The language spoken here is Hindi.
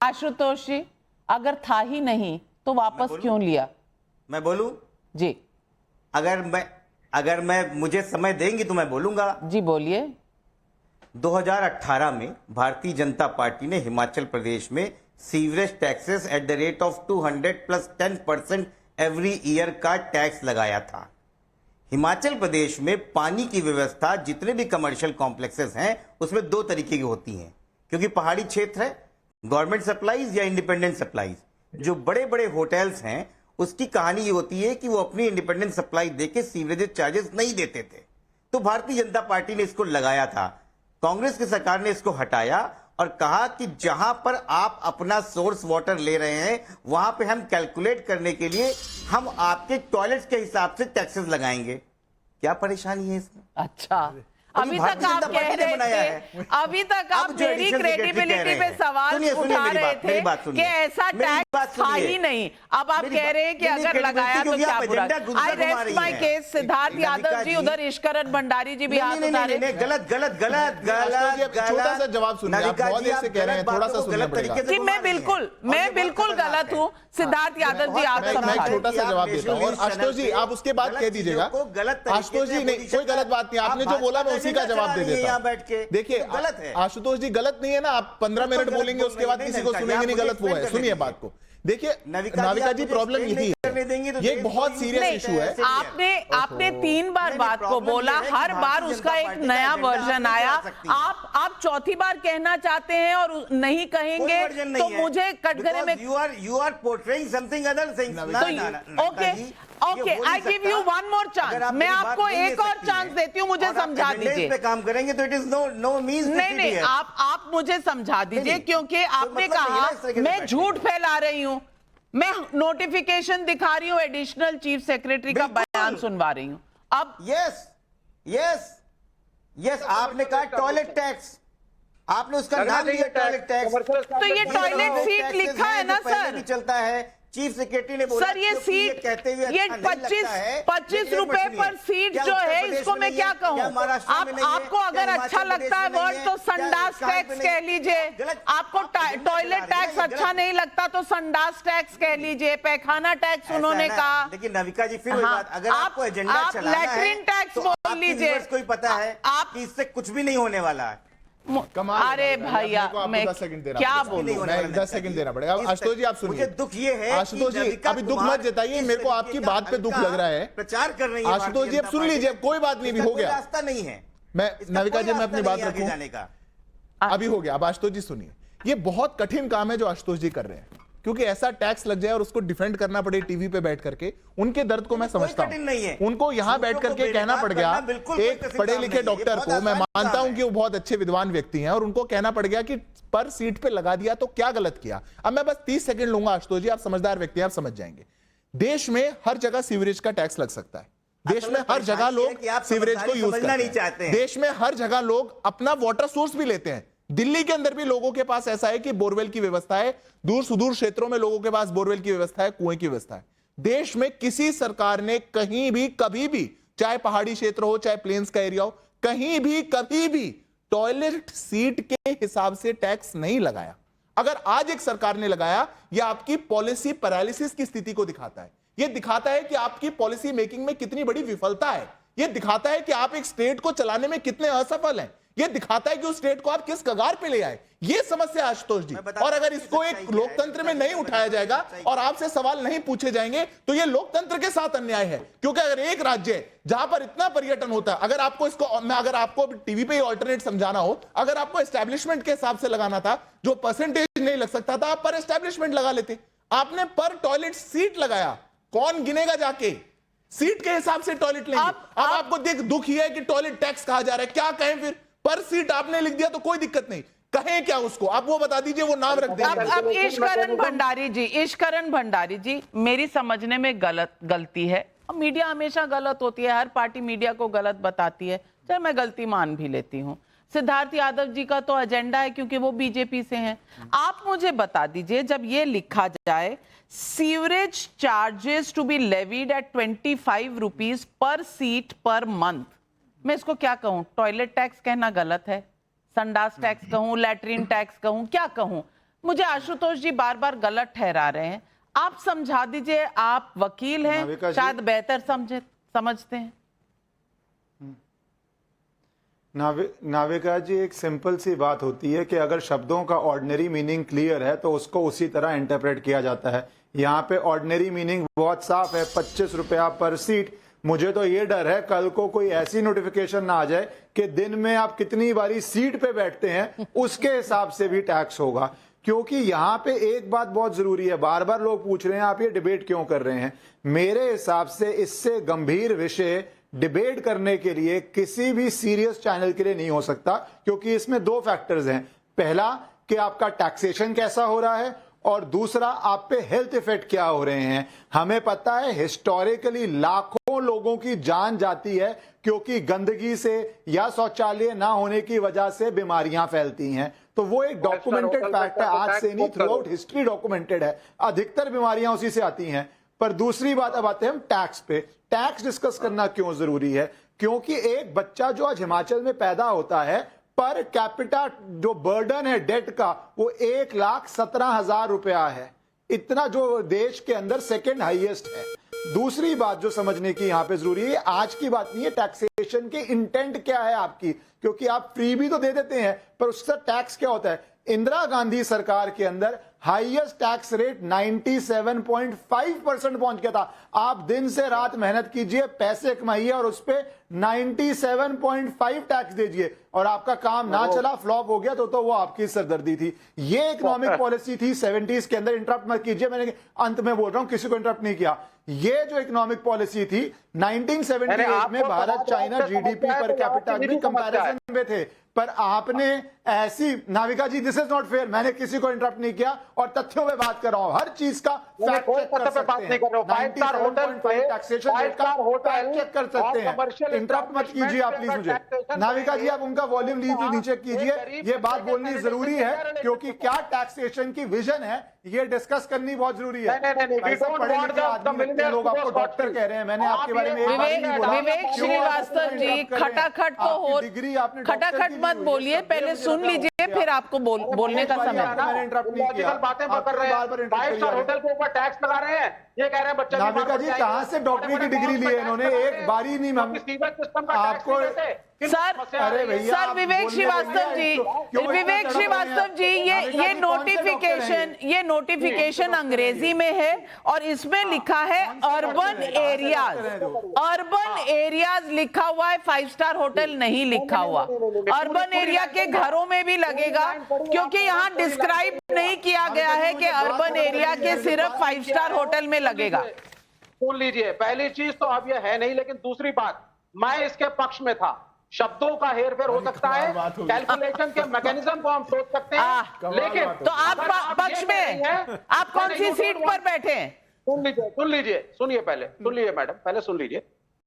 आशुतोष जी, अगर था ही नहीं तो वापस क्यों लिया? मैं बोलूं जी, अगर मैं मुझे समय देंगी तो मैं बोलूंगा। जी बोलिए। 2018 में भारतीय जनता पार्टी ने हिमाचल प्रदेश में sewerage taxes at the rate of 200 plus 10% every year का टैक्स लगाया था। हिमाचल प्रदेश में पानी की व्यवस्था जितने भी कमर्शियल कॉम्प्लेक्सेस हैं उसमें दो तरीके की होती हैं, क्योंकि पहाड़ी क्षेत्र है, गवर्नमेंट सप्लाईज या इंडिपेंडेंट सप्लाईज। जो बड़े बड़े होटल्स हैं उसकी कहानी ये होती है कि वो अपनी इंडिपेंडेंट सप्लाई देके सीवरेज चार्जेस नहीं देते थे, तो भारतीय जनता पार्टी ने इसको लगाया था। कांग्रेस की सरकार ने इसको हटाया और कहा कि जहां पर आप अपना सोर्स वाटर ले रहे हैं वहां पे हम कैलकुलेट करने के लिए हम आपके टॉयलेट्स के हिसाब से टैक्सेस लगाएंगे। क्या परेशानी है इसमें? अच्छा, अभी तक आप कह रहे थे, अभी तक आप मेरी क्रेडिबिलिटी पे सवाल उठा रहे थे कि ऐसा टैक्स था ही नहीं। अब आप कह रहे हैं कि अगर लगाया तो क्या बुरा। I rest my case. Siddharth Yadav ji, उधर ईश्वरन भंडारी जी भी हाथ उठा रहे। गलत गलत गलत गलत छोटा सा जवाब सुनिए, आप बहुत देर से कह रहे हैं, थोड़ा सा सुनना पड़ेगा। जी मैं बिल्कुल गलत हूँ। सिद्धार्थ यादव जी आप मैं छोटा सा जवाब देता हूँ और आशुतोष जी आप उसके बाद कह दीजिएगा। आशुतोष जी नहीं, कोई गलत बात नहीं, आपने जो बोला मैं उसी का जवाब दे देता हूं। बैठ के देखिए गलत है आशुतोष जी, गलत नहीं है ना। आप 15 मिनट बोलेंगे उसके बाद किसी को सुनेंगे नहीं, गलत वो है। सुनिए बात को। देखिए नाविका जी, प्रॉब्लम यही है, ये बहुत सीरियस इशू है। आपने 3 बार बात को बोला, हर बार उसका एक नया वर्जन आया। आप चौथी बार कहना चाहते हैं और नहीं कहेंगे तो मुझे कटघरे में you are portraying something other things. Okay, I give you one more chance. मैं आपको एक और चांस देती हूँ, मुझे समझा दीजिए। पे काम करेंगे तो इट इज नो मींस। नहीं, आप मुझे समझा दीजिए, क्योंकि आपने कहा मैं झूठ फैला रही हूँ। मैं नोटिफिकेशन दिखा रही हूँ, एडिशनल चीफ सेक्रेटरी का बयान सुनवा रही हूँ। अब यस आपने कहा टॉयलेट टैक्स, आपने उसका नाम लिया टॉयलेट टैक्स, तो ये टॉयलेट सीट लिखा है ना सर? चलता है। चीफ सेक्रेटरी ने बोला सर ये सीट, ये 25 रुपए पर सीट जो है, इसको मैं क्या कहूँ? आपको अगर अच्छा लगता है वर्ड तो संडास टैक्स कह लीजिए। आपको टॉयलेट टैक्स अच्छा नहीं लगता तो संडास टैक्स कह लीजिए, पैखाना टैक्स उन्होंने कहा। लेकिन नविका जी, फिर बात, अगर आपको एजेंडा चलाना है, लैट्रिन टैक्स बोल लीजिए। कोई पता है आप इससे कुछ भी नहीं होने वाला है। अरे भैया, मैं 10 सेकंड देना, क्या बोलूं? मैं 10 सेकंड देना पड़ेगा। आशुतोष जी आप सुनिए, मुझे दुख ये है आशुतोष जी अभी दुख मत जताइए, मेरे को आपकी बात पे दुख लग रहा है। प्रचार कर रही है आशुतोष जी, अब सुन लीजिए, कोई बात नहीं, भी हो गया, रास्ता नहीं है। मैं नविका जी मैं अपनी बात रखूं, अभी हो गया। अब आशुतोष जी सुनिए, ये बहुत कठिन काम है जो आशुतोष जी कर रहे हैं, क्योंकि ऐसा टैक्स लग जाए और उसको डिफेंड करना पड़े टीवी पे बैठ करके। उनके दर्द को मैं समझता हूं। उनको यहां बैठ करके कहना पड़ गया, एक पढ़े लिखे डॉक्टर को, मैं मानता हूं कि वो बहुत अच्छे विद्वान व्यक्ति हैं, और उनको कहना पड़ गया कि पर सीट पे लगा दिया तो क्या गलत किया। अब मैं बस 30 सेकंड लूंगा आशुतोष जी, आप समझदार व्यक्ति हैं, आप समझ जाएंगे। देश में हर जगह सीवरेज का टैक्स लग सकता है। देश में हर जगह लोग सीवरेज को यूज करते हैं। देश में हर जगह लोग अपना वाटर सोर्स भी लेते हैं। दिल्ली के अंदर भी लोगों के पास ऐसा है कि बोरवेल की व्यवस्था है, दूर सुदूर क्षेत्रों में लोगों के पास बोरवेल की व्यवस्था है, कुएं की व्यवस्था है। देश में किसी सरकार ने कहीं भी कभी भी, चाहे पहाड़ी क्षेत्र हो चाहे प्लेन्स का एरिया हो, कहीं भी कभी भी टॉयलेट सीट के हिसाब से टैक्स नहीं लगाया। अगर आज एक सरकार ने लगाया, यह आपकी पॉलिसी पैरालिसिस की स्थिति को दिखाता है। यह दिखाता है कि आपकी पॉलिसी मेकिंग में कितनी बड़ी विफलता है। यह दिखाता है कि आप एक स्टेट को चलाने में कितने असफल हैं। यह दिखाता है कि उस स्टेट को आप किस कगार पे ले आए। यह समस्या है आशुतोष जी, और अगर इसको एक लोकतंत्र में नहीं उठाया जाएगा और आपसे सवाल नहीं पूछे जाएंगे तो यह लोकतंत्र के साथ अन्याय है। क्योंकि अगर एक राज्य है जहां पर इतना पर्यटन होता है, अगर आपको इसको, अगर आपको टीवी पे ऑल्टरनेट समझाना हो, अगर आपको एस्टैब्लिशमेंट के हिसाब से लगाना था, जो परसेंटेज नहीं लग सकता था, आप पर एस्टैब्लिशमेंट लगा लेते। आपने पर टॉयलेट सीट लगाया, कौन गिनेगा जाके? सीट के हिसाब से टॉयलेट लेंगे। अब आपको देख दुख ही है कि टॉयलेट टैक्स कहा जा रहा है। क्या कहें फिर? पर सीट आपने लिख दिया तो कोई दिक्कत नहीं, कहें क्या उसको? आप वो बता दीजिए, वो नाम रख देंगे। अब ईश्वरन भंडारी जी, मेरी समझने में गलती है। मीडिया हमेशा गलत होती है, हर पार्टी मीडिया को गलत बताती है, चाहे मैं गलती मान भी लेती हूँ। सिद्धार्थ यादव जी का तो एजेंडा है क्योंकि वो बीजेपी से हैं। आप मुझे बता दीजिए, जब ये लिखा जाए sewerage charges to be levied at 25 rupees per seat per month, मैं इसको क्या कहूं? टॉयलेट टैक्स कहना गलत है, संडास टैक्स कहूं, लैट्रिन टैक्स कहूं, क्या कहूं? मुझे आशुतोष जी बार बार गलत ठहरा रहे हैं, आप समझा दीजिए। आप वकील हैं, शायद बेहतर समझते हैं। नाविका जी, एक सिंपल सी बात होती है कि अगर शब्दों का ऑर्डिनरी मीनिंग क्लियर है तो उसको उसी तरह इंटरप्रेट किया जाता है। यहाँ पे ऑर्डिनरी मीनिंग बहुत साफ है, 25 रुपया पर सीट। मुझे तो ये डर है कल को कोई ऐसी नोटिफिकेशन ना आ जाए कि दिन में आप कितनी बारी सीट पे बैठते हैं उसके हिसाब से भी टैक्स होगा। क्योंकि यहाँ पे एक बात बहुत जरूरी है, बार बार लोग पूछ रहे हैं आप ये डिबेट क्यों कर रहे हैं। मेरे हिसाब से इससे गंभीर विषय डिबेट करने के लिए किसी भी सीरियस चैनल के लिए नहीं हो सकता, क्योंकि इसमें दो फैक्टर्स हैं। पहला कि आपका टैक्सेशन कैसा हो रहा है, और दूसरा आप पे हेल्थ इफेक्ट क्या हो रहे हैं। हमें पता है हिस्टोरिकली लाखों लोगों की जान जाती है क्योंकि गंदगी से या शौचालय ना होने की वजह से बीमारियां फैलती हैं। तो वो एक डॉक्यूमेंटेड फैक्ट है, आज से नहीं, थ्रू आउट हिस्ट्री डॉक्यूमेंटेड है। अधिकतर बीमारियां उसी से आती हैं। पर दूसरी बात, अब आते हैं हम टैक्स पे। टैक्स डिस्कस करना क्यों जरूरी है? क्योंकि एक बच्चा जो आज हिमाचल में पैदा होता है, पर कैपिटा जो बर्डन है डेट का वो 1,17,000 रुपया है। इतना जो देश के अंदर सेकंड हाईएस्ट है। दूसरी बात जो समझने की यहां पे जरूरी है, आज की बात नहीं है टैक्सेशन की इंटेंट क्या है आपकी, क्योंकि आप फ्री भी तो दे देते हैं पर उसका टैक्स क्या होता है। इंदिरा गांधी सरकार के अंदर हाईएस्ट टैक्स रेट 97.5% पहुंच गया था। आप दिन से रात मेहनत कीजिए, पैसे कमाइए और उस पे 97.5 टैक्स दीजिए, और आपका काम ना चला, फ्लॉप हो गया तो वो आपकी सरदर्दी थी। ये इकोनॉमिक पॉलिसी थी 70s के अंदर। इंटरप्ट मत कीजिए, मैंने अंत में बोल रहा हूं, किसी को इंटरप्ट नहीं किया। ये जो इकोनॉमिक पॉलिसी थी 1978 में Bharat China GDP per capita भी कंपैरिजन में थे, पर आपने ऐसी, नाविका जी दिस इज नॉट फेयर, मैंने किसी को इंटरप्ट नहीं किया और तथ्यों पे बात कर रहा हूं। हर चीज का फैक्ट चेक कर सकते हैं। 97.5 टैक्सेशन रेट का फैक्ट चेक कर सकते हैं। इंटरप्ट मत कीजिए आप प्लीज मुझे। नाविका जी आप उनका वॉल्यूम नीचे कीजिए। ये बात बोलनी जरूरी है क्योंकि क्या टैक्सेशन की विजन है ये डिस्कस करनी बहुत जरूरी है। पढ़े लिखे आदमी लगते लोग आपको डॉक्टर कह रहे हैं, मैंने आपके बारे में विवेक श्रीवास्तव जी, खटाखट तो हो, खटाखट मत बोलिए, पहले सुन लीजिए फिर आपको बोलने का समय। मैंने इंटरप्ट नहीं किया। बातें कर रहे हैं, 5 स्टार होटल के ऊपर टैक्स लगा रहे हैं, ये कह रहे हैं बच्चा। नाविका जी कहां से डॉक्टरी की डिग्री ली है इन्होंने? एक बारी नहीं आपको सर विवेक श्रीवास्तव जी, ये नोटिफिकेशन अंग्रेजी में है और इसमें लिखा है अर्बन एरियाज लिखा हुआ है, 5 स्टार होटल नहीं लिखा हुआ। अर्बन एरिया के घरों में भी लगेगा क्योंकि यहाँ डिस्क्राइब नहीं किया गया है कि अर्बन एरिया के सिर्फ 5 स्टार होटल में लगेगा। सुन लीजिए, पहली चीज तो अब ये है नहीं, लेकिन दूसरी बात, मैं इसके पक्ष में था। शब्दों का हेरफेर हो सकता है, कैलकुलेशन के मैकेनिज्म को हम सोच सकते हैं, लेकिन तो आप पक्ष में, आप कौन सी सीट पर बैठे हैं? सुन लीजिए, सुनिए, पहले सुन लीजिए मैडम, पहले सुन लीजिए।